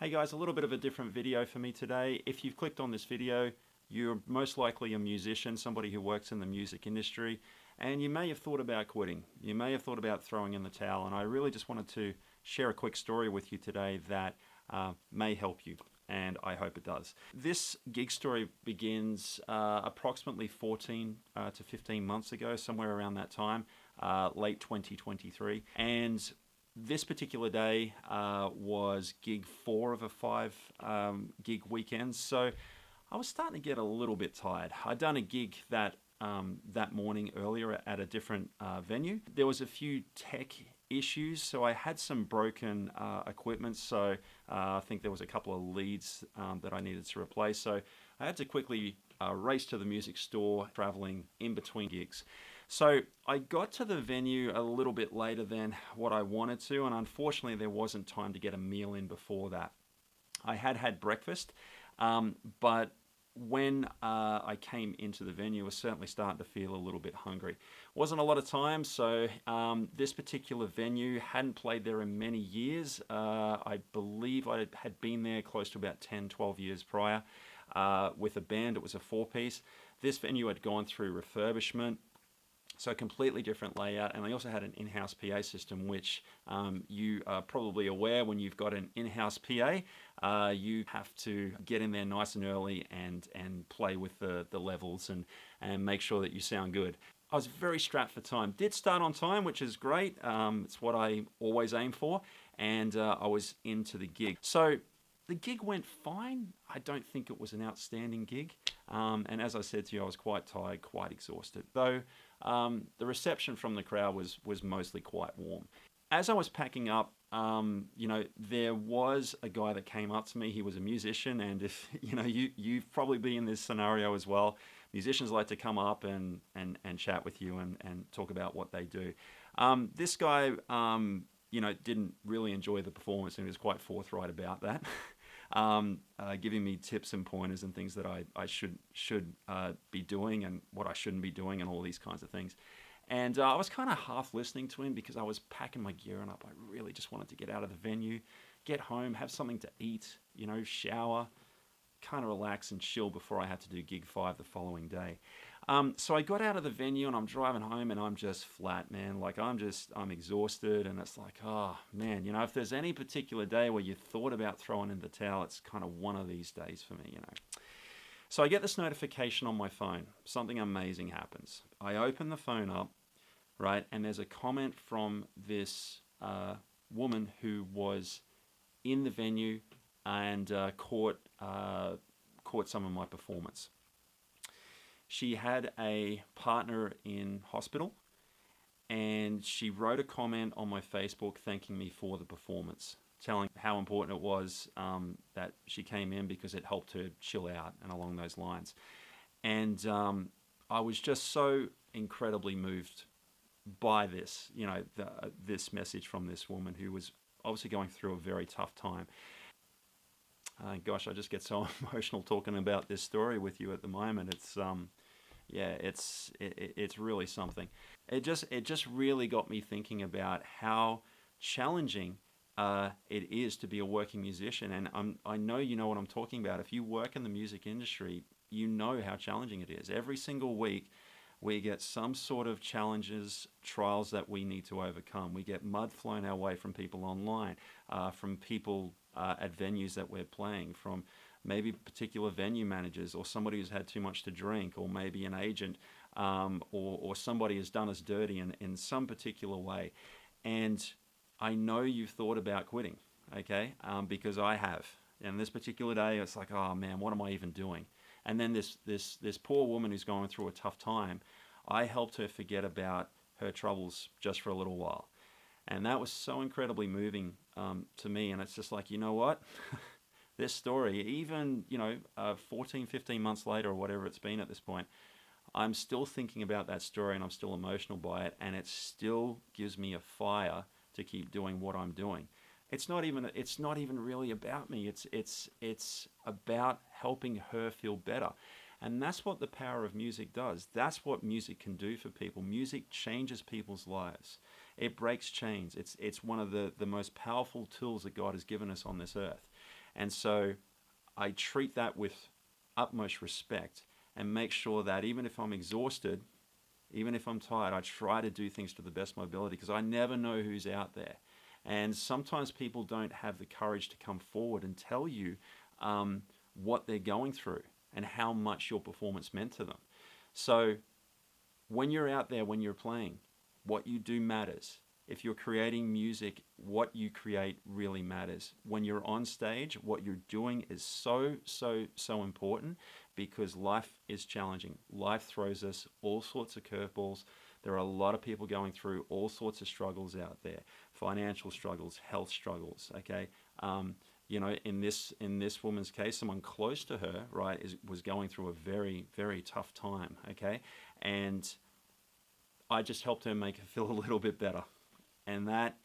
Hey guys, a little bit of a different video for me today. If you've clicked on this video, you're most likely a musician, somebody who works in the music industry, and you may have thought about quitting. You may have thought about throwing in the towel, and I really just wanted to share a quick story with you today that may help you, and I hope it does. This gig story begins approximately 14 to 15 months ago, somewhere around that time, late 2023, and this particular day was gig 4 of a 5 gig weekend, so I was starting to get a little bit tired. I'd done a gig that morning earlier at a different venue. There was a few tech issues, so I had some broken equipment, so I think there was a couple of leads that I needed to replace, so I had to quickly race to the music store, traveling in between gigs. So I got to the venue a little bit later than what I wanted to, and unfortunately there wasn't time to get a meal in before that. I had breakfast, but when I came into the venue, I was certainly starting to feel a little bit hungry. Wasn't a lot of time, so this particular venue hadn't played there in many years. I believe I had been there close to about 10, 12 years prior with a band. It was a 4-piece. This venue had gone through refurbishment. So completely different layout, and they also had an in-house PA system, which you are probably aware when you've got an in-house PA, you have to get in there nice and early and play with the levels and make sure that you sound good. I was very strapped for time. Did start on time, which is great. It's what I always aim for, and I was into the gig. So the gig went fine. I don't think it was an outstanding gig. And as I said to you, I was quite tired, quite exhausted. Though the reception from the crowd was mostly quite warm. As I was packing up, there was a guy that came up to me. He was a musician, and if you've probably been in this scenario as well. Musicians like to come up and chat with you and talk about what they do. This guy, didn't really enjoy the performance, and he was quite forthright about that. Giving me tips and pointers and things that I should be doing and what I shouldn't be doing and all these kinds of things. And I was kind of half listening to him because I was packing my gear up. I really just wanted to get out of the venue, get home, have something to eat, shower, kind of relax and chill before I had to do gig 5 the following day. So I got out of the venue and I'm driving home and I'm just flat, man. Like I'm exhausted, and it's like, oh man, if there's any particular day where you thought about throwing in the towel, it's kind of one of these days for me. So I get this notification on my phone. Something amazing happens. I open the phone up, right, and there's a comment from this woman who was in the venue and caught some of my performance. She had a partner in hospital, and she wrote a comment on my Facebook thanking me for the performance, telling how important it was that she came in because it helped her chill out and along those lines. And I was just so incredibly moved by this, this message from this woman who was obviously going through a very tough time. Gosh, I just get so emotional talking about this story with you at the moment. It's really something. It just really got me thinking about how challenging it is to be a working musician. And I know you know what I'm talking about. If you work in the music industry, you know how challenging it is. Every single week, we get some sort of challenges, trials that we need to overcome. We get mud flown our way from people online, from people at venues that we're playing, from maybe particular venue managers or somebody who's had too much to drink, or maybe an agent, or somebody has done us dirty in some particular way. And I know you've thought about quitting, okay? Because I have. And this particular day, it's like, oh man, what am I even doing? And then this poor woman who's going through a tough time, I helped her forget about her troubles just for a little while. And that was so incredibly moving to me. And it's just like, you know what? This story, even 14, 15 months later or whatever it's been at this point, I'm still thinking about that story and I'm still emotional by it, and it still gives me a fire to keep doing what I'm doing. It's not even really about me. It's about helping her feel better. And that's what the power of music does. That's what music can do for people. Music changes people's lives. It breaks chains. It's one of the most powerful tools that God has given us on this earth. And so I treat that with utmost respect and make sure that even if I'm exhausted, even if I'm tired, I try to do things to the best of my ability, because I never know who's out there. And sometimes people don't have the courage to come forward and tell you what they're going through and how much your performance meant to them. So when you're out there, when you're playing, what you do matters. If you're creating music, what you create really matters. When you're on stage, what you're doing is so important, because life is challenging. Life throws us all sorts of curveballs. There are a lot of people going through all sorts of struggles out there, financial struggles, health struggles, okay? You know, in this woman's case, someone close to her, right, was going through a very tough time, okay? And I just helped her make her feel a little bit better. And that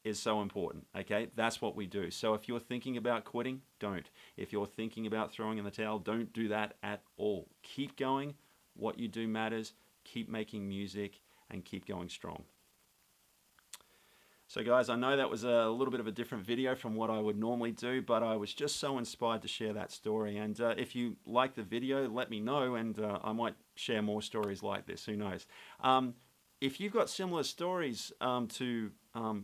is so important, okay? That's what we do. So if you're thinking about quitting, don't. If you're thinking about throwing in the towel, don't do that at all. Keep going. What you do matters. Keep making music and keep going strong. So guys, I know that was a little bit of a different video from what I would normally do, but I was just so inspired to share that story. And if you like the video, let me know, and I might share more stories like this. Who knows? If you've got similar stories to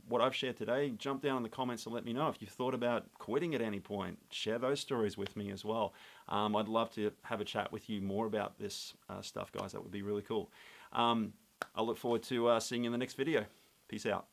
what I've shared today, jump down in the comments and let me know. If you've thought about quitting at any point, share those stories with me as well. I'd love to have a chat with you more about this stuff, guys. That would be really cool. I look forward to seeing you in the next video. Peace out.